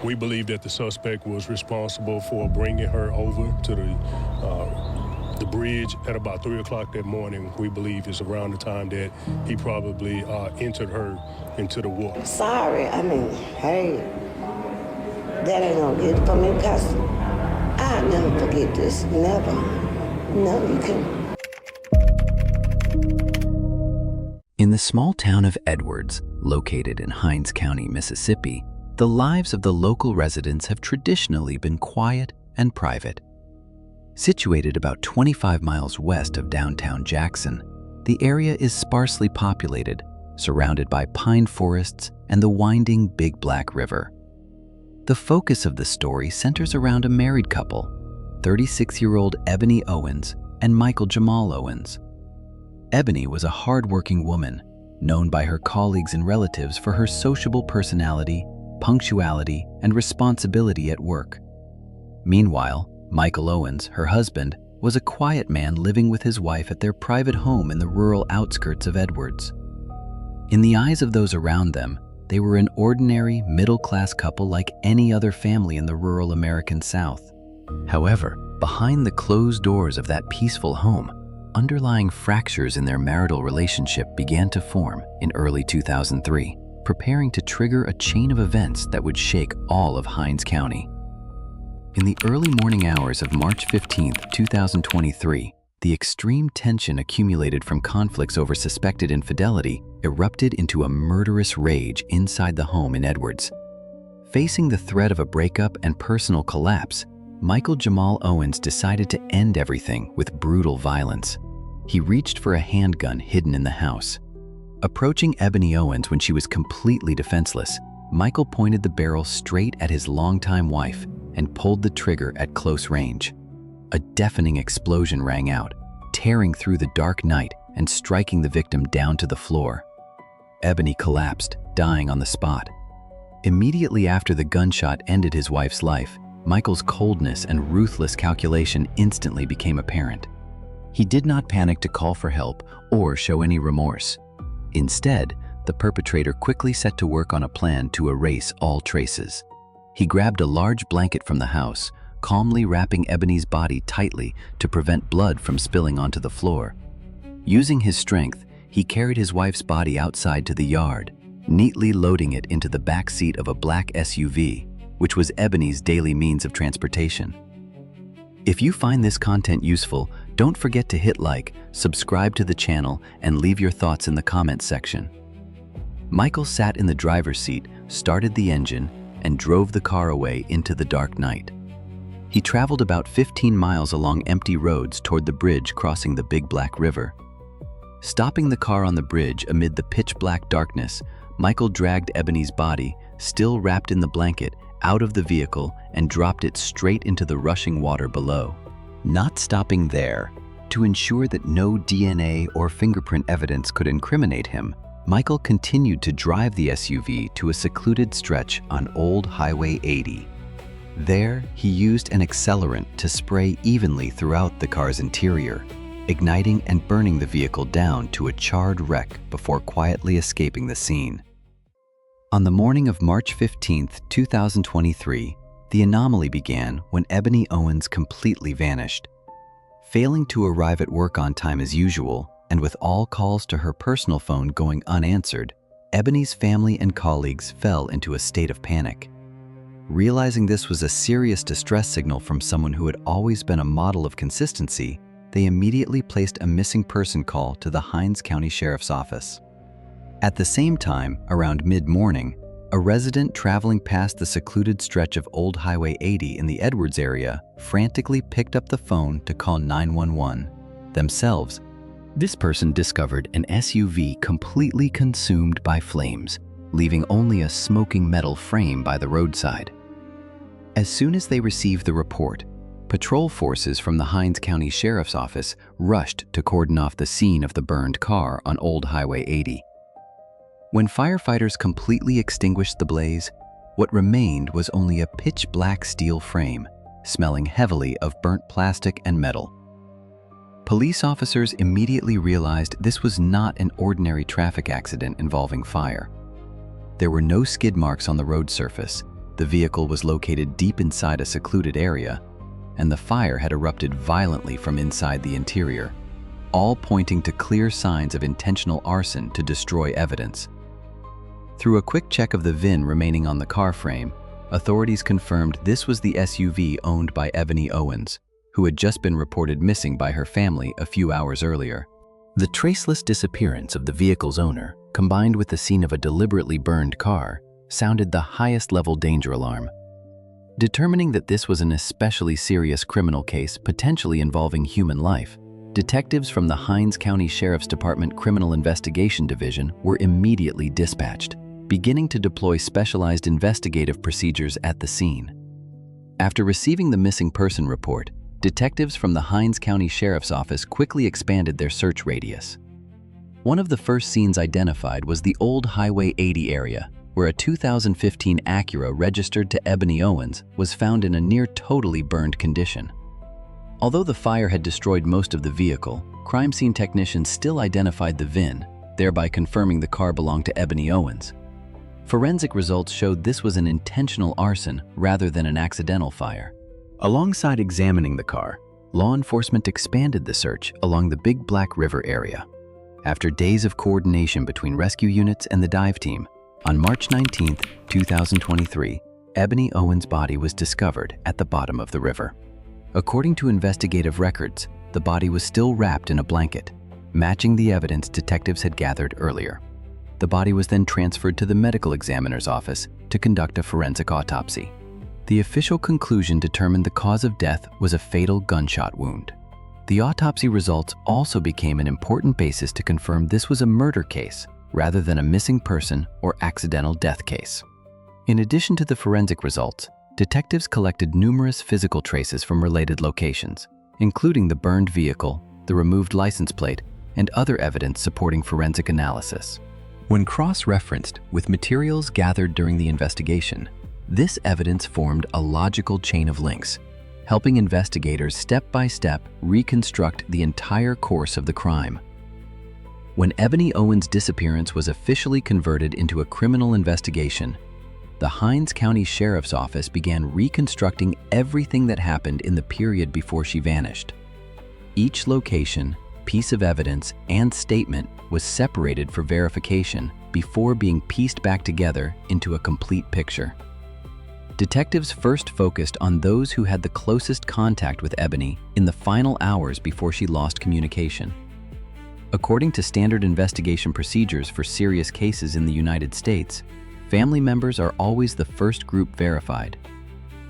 We believe that the suspect was responsible for bringing her over to the bridge at about 3 o'clock that morning. We believe is around the time that he probably entered her into the water. Sorry, I mean, hey, that ain't gonna get it for me because I'll never forget this, never. No, you can't. In the small town of Edwards, located in Hinds County, Mississippi, the lives of the local residents have traditionally been quiet and private. Situated about 25 miles west of downtown Jackson, the area is sparsely populated, surrounded by pine forests and the winding Big Black River. The focus of the story centers around a married couple, 36-year-old Ebony Owens and Michael Jamal Owens. Ebony was a hard-working woman, known by her colleagues and relatives for her sociable personality, punctuality, and responsibility at work. Meanwhile, Michael Owens, her husband, was a quiet man living with his wife at their private home in the rural outskirts of Edwards. In the eyes of those around them, they were an ordinary, middle-class couple like any other family in the rural American South. However, behind the closed doors of that peaceful home, underlying fractures in their marital relationship began to form in early 2003, preparing to trigger a chain of events that would shake all of Hinds County. In the early morning hours of March 15, 2023, the extreme tension accumulated from conflicts over suspected infidelity erupted into a murderous rage inside the home in Edwards. Facing the threat of a breakup and personal collapse, Michael Jamal Owens decided to end everything with brutal violence. He reached for a handgun hidden in the house. Approaching Ebony Owens when she was completely defenseless, Michael pointed the barrel straight at his longtime wife and pulled the trigger at close range. A deafening explosion rang out, tearing through the dark night and striking the victim down to the floor. Ebony collapsed, dying on the spot. Immediately after the gunshot ended his wife's life, Michael's coldness and ruthless calculation instantly became apparent. He did not panic to call for help or show any remorse. Instead, the perpetrator quickly set to work on a plan to erase all traces. He grabbed a large blanket from the house, calmly wrapping Ebony's body tightly to prevent blood from spilling onto the floor. Using his strength, he carried his wife's body outside to the yard, neatly loading it into the back seat of a black SUV, which was Ebony's daily means of transportation. If you find this content useful, don't forget to hit like, subscribe to the channel, and leave your thoughts in the comments section. Michael sat in the driver's seat, started the engine, and drove the car away into the dark night. He traveled about 15 miles along empty roads toward the bridge crossing the Big Black River. Stopping the car on the bridge amid the pitch-black darkness, Michael dragged Ebony's body, still wrapped in the blanket, out of the vehicle and dropped it straight into the rushing water below. Not stopping there, to ensure that no DNA or fingerprint evidence could incriminate him, Michael continued to drive the SUV to a secluded stretch on Old Highway 80. There, he used an accelerant to spray evenly throughout the car's interior, igniting and burning the vehicle down to a charred wreck before quietly escaping the scene. On the morning of March 15, 2023, the anomaly began when Ebony Owens completely vanished. Failing to arrive at work on time as usual, and with all calls to her personal phone going unanswered, Ebony's family and colleagues fell into a state of panic. Realizing this was a serious distress signal from someone who had always been a model of consistency, they immediately placed a missing person call to the Hinds County Sheriff's Office. At the same time, around mid-morning, a resident traveling past the secluded stretch of Old Highway 80 in the Edwards area frantically picked up the phone to call 911. Themselves, this person discovered an SUV completely consumed by flames, leaving only a smoking metal frame by the roadside. As soon as they received the report, patrol forces from the Hinds County Sheriff's Office rushed to cordon off the scene of the burned car on Old Highway 80. When firefighters completely extinguished the blaze, what remained was only a pitch-black steel frame, smelling heavily of burnt plastic and metal. Police officers immediately realized this was not an ordinary traffic accident involving fire. There were no skid marks on the road surface, The vehicle was located deep inside a secluded area, and the fire had erupted violently from inside the interior, all pointing to clear signs of intentional arson to destroy evidence. Through a quick check of the VIN remaining on the car frame, authorities confirmed this was the SUV owned by Ebony Owens, who had just been reported missing by her family a few hours earlier. The traceless disappearance of the vehicle's owner, combined with the scene of a deliberately burned car, sounded the highest-level danger alarm. Determining that this was an especially serious criminal case potentially involving human life, detectives from the Hinds County Sheriff's Department Criminal Investigation Division were immediately dispatched, beginning to deploy specialized investigative procedures at the scene. After receiving the missing person report, detectives from the Hinds County Sheriff's Office quickly expanded their search radius. One of the first scenes identified was the old Highway 80 area, where a 2015 Acura registered to Ebony Owens was found in a near-totally burned condition. Although the fire had destroyed most of the vehicle, crime scene technicians still identified the VIN, thereby confirming the car belonged to Ebony Owens. Forensic results showed this was an intentional arson rather than an accidental fire. Alongside examining the car, law enforcement expanded the search along the Big Black River area. After days of coordination between rescue units and the dive team, on March 19, 2023, Ebony Owens' body was discovered at the bottom of the river. According to investigative records, the body was still wrapped in a blanket, matching the evidence detectives had gathered earlier. The body was then transferred to the medical examiner's office to conduct a forensic autopsy. The official conclusion determined the cause of death was a fatal gunshot wound. The autopsy results also became an important basis to confirm this was a murder case rather than a missing person or accidental death case. In addition to the forensic results, detectives collected numerous physical traces from related locations, including the burned vehicle, the removed license plate, and other evidence supporting forensic analysis. When cross-referenced with materials gathered during the investigation, this evidence formed a logical chain of links, helping investigators step-by-step reconstruct the entire course of the crime. When Ebony Owens' disappearance was officially converted into a criminal investigation, the Hinds County Sheriff's Office began reconstructing everything that happened in the period before she vanished. Each location, piece of evidence, and statement was separated for verification before being pieced back together into a complete picture. Detectives first focused on those who had the closest contact with Ebony in the final hours before she lost communication. According to standard investigation procedures for serious cases in the United States, family members are always the first group verified.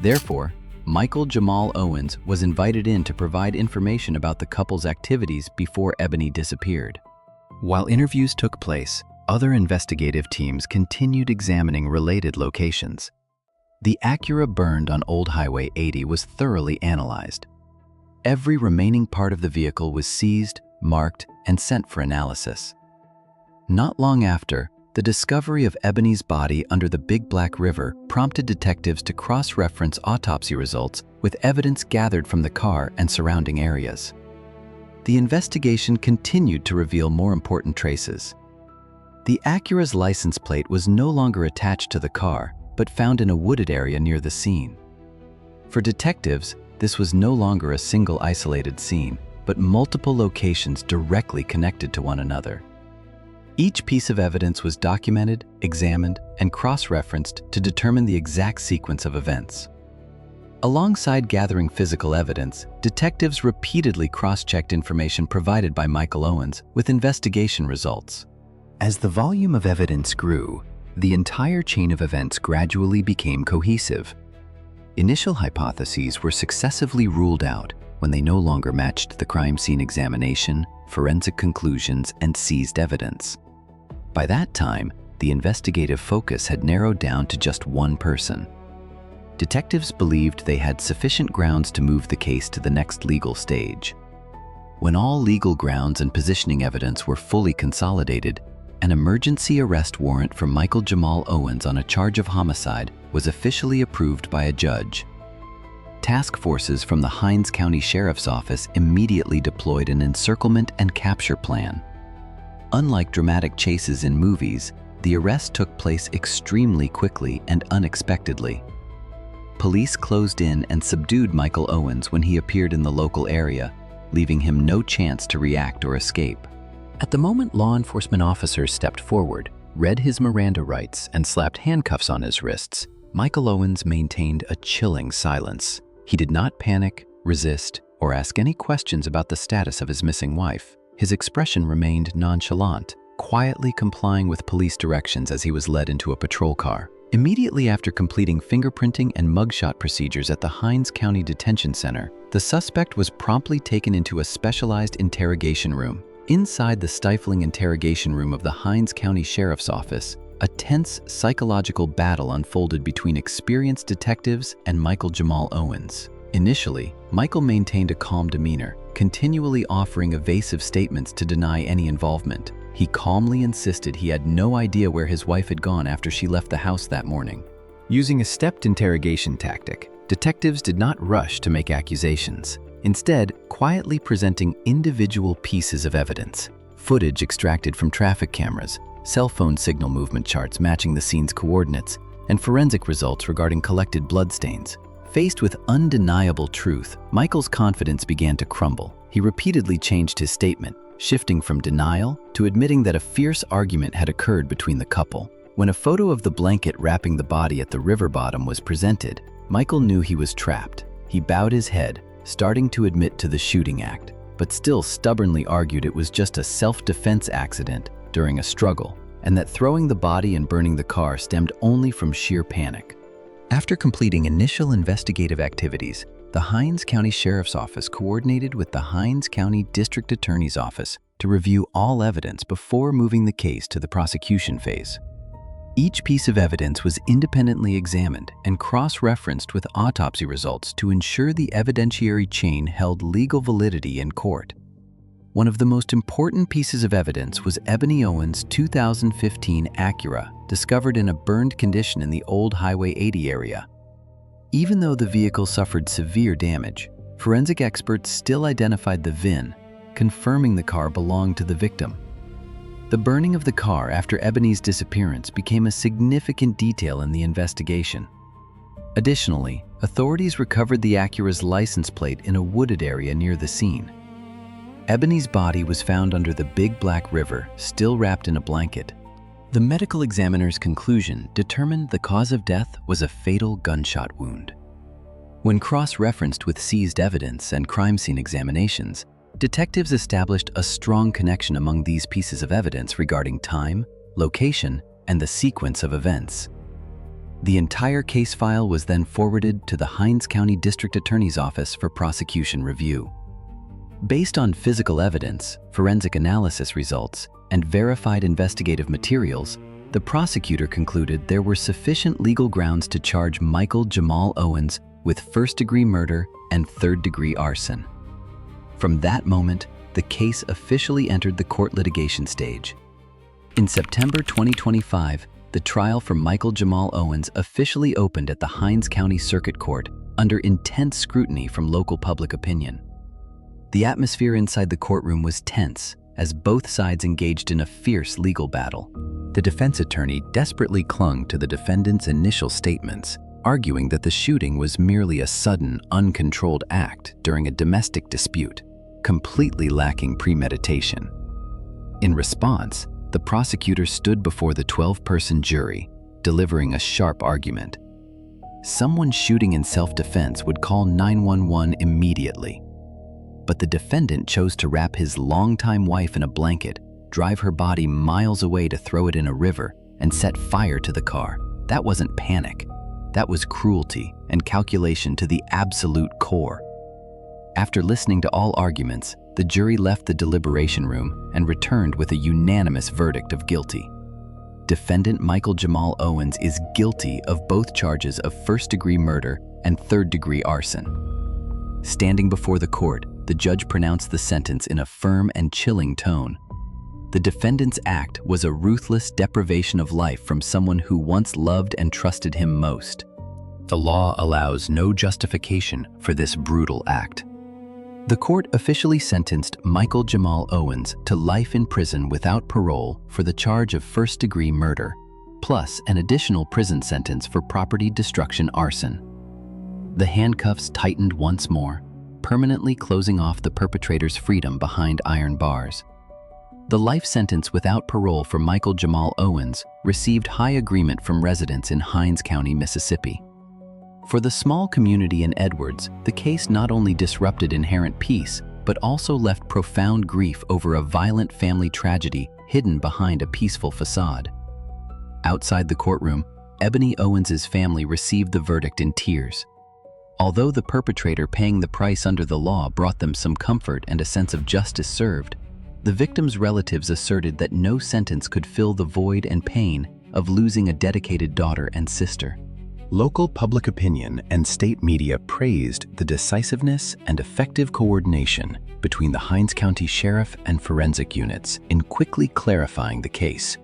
Therefore, Michael Jamal Owens was invited in to provide information about the couple's activities before Ebony disappeared. While interviews took place, other investigative teams continued examining related locations. The Acura burned on Old Highway 80 was thoroughly analyzed. Every remaining part of the vehicle was seized, marked, and sent for analysis. Not long after, the discovery of Ebony's body under the Big Black River prompted detectives to cross-reference autopsy results with evidence gathered from the car and surrounding areas. The investigation continued to reveal more important traces. The Acura's license plate was no longer attached to the car, but found in a wooded area near the scene. For detectives, this was no longer a single isolated scene, but multiple locations directly connected to one another. Each piece of evidence was documented, examined, and cross-referenced to determine the exact sequence of events. Alongside gathering physical evidence, detectives repeatedly cross-checked information provided by Michael Owens with investigation results. As the volume of evidence grew, the entire chain of events gradually became cohesive. Initial hypotheses were successively ruled out when they no longer matched the crime scene examination, forensic conclusions, and seized evidence. By that time, the investigative focus had narrowed down to just one person. Detectives believed they had sufficient grounds to move the case to the next legal stage. When all legal grounds and positioning evidence were fully consolidated, an emergency arrest warrant for Michael Jamal Owens on a charge of homicide was officially approved by a judge. Task forces from the Hinds County Sheriff's Office immediately deployed an encirclement and capture plan. Unlike dramatic chases in movies, the arrest took place extremely quickly and unexpectedly. police closed in and subdued Michael Owens when he appeared in the local area, leaving him no chance to react or escape. At the moment law enforcement officers stepped forward, read his Miranda rights, and slapped handcuffs on his wrists, Michael Owens maintained a chilling silence. He did not panic, resist, or ask any questions about the status of his missing wife. His expression remained nonchalant, quietly complying with police directions as he was led into a patrol car. Immediately after completing fingerprinting and mugshot procedures at the Hinds County Detention Center, the suspect was promptly taken into a specialized interrogation room. Inside the stifling interrogation room of the Hinds County Sheriff's Office, a tense psychological battle unfolded between experienced detectives and Michael Jamal Owens. Initially, Michael maintained a calm demeanor, continually offering evasive statements to deny any involvement. He calmly insisted he had no idea where his wife had gone after she left the house that morning. Using a stepped interrogation tactic, detectives did not rush to make accusations, instead quietly presenting individual pieces of evidence, footage extracted from traffic cameras, cell phone signal movement charts matching the scene's coordinates, and forensic results regarding collected bloodstains. Faced with undeniable truth, Michael's confidence began to crumble. He repeatedly changed his statement, shifting from denial to admitting that a fierce argument had occurred between the couple. When a photo of the blanket wrapping the body at the river bottom was presented, Michael knew he was trapped. He bowed his head, starting to admit to the shooting act, but still stubbornly argued it was just a self-defense accident during a struggle, and that throwing the body and burning the car stemmed only from sheer panic. After completing initial investigative activities, the Hinds County Sheriff's Office coordinated with the Hinds County District Attorney's Office to review all evidence before moving the case to the prosecution phase. Each piece of evidence was independently examined and cross-referenced with autopsy results to ensure the evidentiary chain held legal validity in court. One of the most important pieces of evidence was Ebony Owens' 2015 Acura, discovered in a burned condition in the old Highway 80 area. Even though the vehicle suffered severe damage, forensic experts still identified the VIN, confirming the car belonged to the victim. The burning of the car after Ebony's disappearance became a significant detail in the investigation. Additionally, authorities recovered the Acura's license plate in a wooded area near the scene. Ebony's body was found under the Big Black River, still wrapped in a blanket. The medical examiner's conclusion determined the cause of death was a fatal gunshot wound. When cross-referenced with seized evidence and crime scene examinations, detectives established a strong connection among these pieces of evidence regarding time, location, and the sequence of events. The entire case file was then forwarded to the Hinds County District Attorney's Office for prosecution review. Based on physical evidence, forensic analysis results, and verified investigative materials, the prosecutor concluded there were sufficient legal grounds to charge Michael Jamal Owens with first-degree murder and third-degree arson. From that moment, the case officially entered the court litigation stage. In September 2025, the trial for Michael Jamal Owens officially opened at the Hinds County Circuit Court under intense scrutiny from local public opinion. The atmosphere inside the courtroom was tense as both sides engaged in a fierce legal battle. The defense attorney desperately clung to the defendant's initial statements, arguing that the shooting was merely a sudden, uncontrolled act during a domestic dispute, completely lacking premeditation. In response, the prosecutor stood before the 12-person jury, delivering a sharp argument. Someone shooting in self-defense would call 911 immediately. But the defendant chose to wrap his longtime wife in a blanket, drive her body miles away to throw it in a river, and set fire to the car. That wasn't panic. That was cruelty and calculation to the absolute core. After listening to all arguments, the jury left the deliberation room and returned with a unanimous verdict of guilty. Defendant Michael Jamal Owens is guilty of both charges of first-degree murder and third-degree arson. Standing before the court, the judge pronounced the sentence in a firm and chilling tone. The defendant's act was a ruthless deprivation of life from someone who once loved and trusted him most. The law allows no justification for this brutal act. The court officially sentenced Michael Jamal Owens to life in prison without parole for the charge of first-degree murder, plus an additional prison sentence for property destruction arson. the handcuffs tightened once more, permanently closing off the perpetrator's freedom behind iron bars. The life sentence without parole for Michael Jamal Owens received high agreement from residents in Hinds County, Mississippi. For the small community in Edwards, the case not only disrupted inherent peace, but also left profound grief over a violent family tragedy hidden behind a peaceful facade. Outside the courtroom, Ebony Owens's family received the verdict in tears. Although the perpetrator paying the price under the law brought them some comfort and a sense of justice served, the victim's relatives asserted that no sentence could fill the void and pain of losing a dedicated daughter and sister. Local public opinion and state media praised the decisiveness and effective coordination between the Hinds County Sheriff and forensic units in quickly clarifying the case.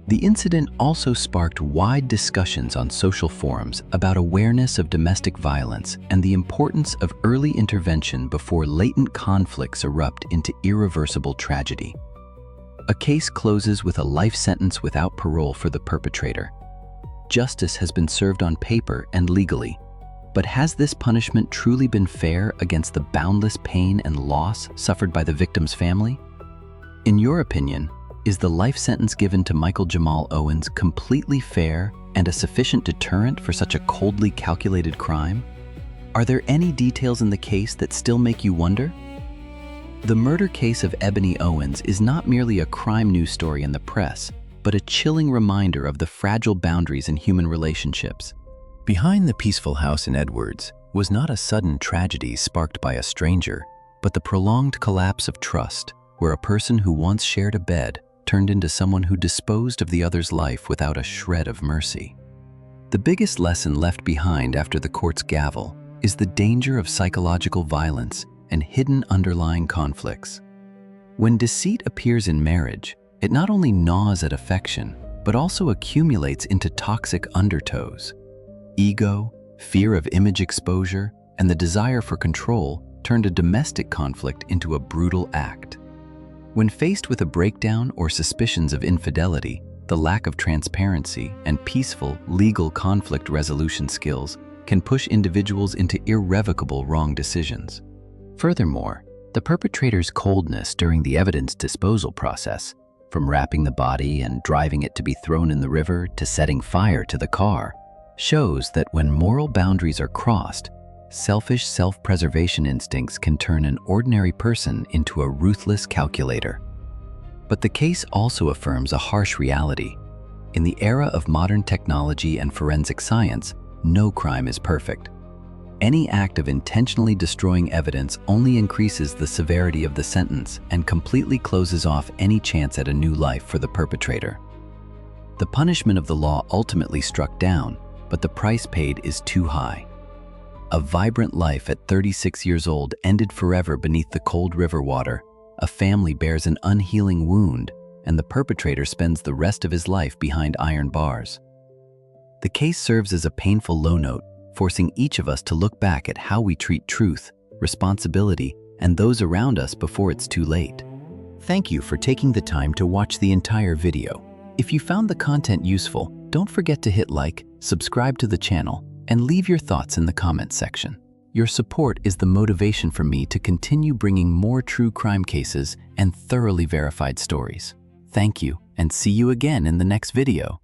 The incident also sparked wide discussions on social forums about awareness of domestic violence and the importance of early intervention before latent conflicts erupt into irreversible tragedy. A case closes with a life sentence without parole for the perpetrator. Justice has been served on paper and legally, but has this punishment truly been fair against the boundless pain and loss suffered by the victim's family? In your opinion, is the life sentence given to Michael Jamal Owens completely fair and a sufficient deterrent for such a coldly calculated crime? Are there any details in the case that still make you wonder? The murder case of Ebony Owens is not merely a crime news story in the press, but a chilling reminder of the fragile boundaries in human relationships. Behind the peaceful house in Edwards was not a sudden tragedy sparked by a stranger, but the prolonged collapse of trust, where a person who once shared a bed turned into someone who disposed of the other's life without a shred of mercy. The biggest lesson left behind after the court's gavel is the danger of psychological violence and hidden underlying conflicts. When deceit appears in marriage, it not only gnaws at affection, but also accumulates into toxic undertows. Ego, fear of image exposure, and the desire for control turned a domestic conflict into a brutal act. When faced with a breakdown or suspicions of infidelity, the lack of transparency and peaceful legal conflict resolution skills can push individuals into irrevocable wrong decisions. Furthermore, the perpetrator's coldness during the evidence disposal process, from wrapping the body and driving it to be thrown in the river to setting fire to the car, shows that when moral boundaries are crossed, selfish self-preservation instincts can turn an ordinary person into a ruthless calculator. But the case also affirms a harsh reality. In the era of modern technology and forensic science, no crime is perfect. Any act of intentionally destroying evidence only increases the severity of the sentence and completely closes off any chance at a new life for the perpetrator. The punishment of the law ultimately struck down, but the price paid is too high. A vibrant life at 36 years old ended forever beneath the cold river water. A family bears an unhealing wound, and the perpetrator spends the rest of his life behind iron bars. The case serves as a painful low note, forcing each of us to look back at how we treat truth, responsibility, and those around us before it's too late. Thank you for taking the time to watch the entire video. If you found the content useful, don't forget to hit like, subscribe to the channel, and leave your thoughts in the comments section. Your support is the motivation for me to continue bringing more true crime cases and thoroughly verified stories. Thank you, and see you again in the next video.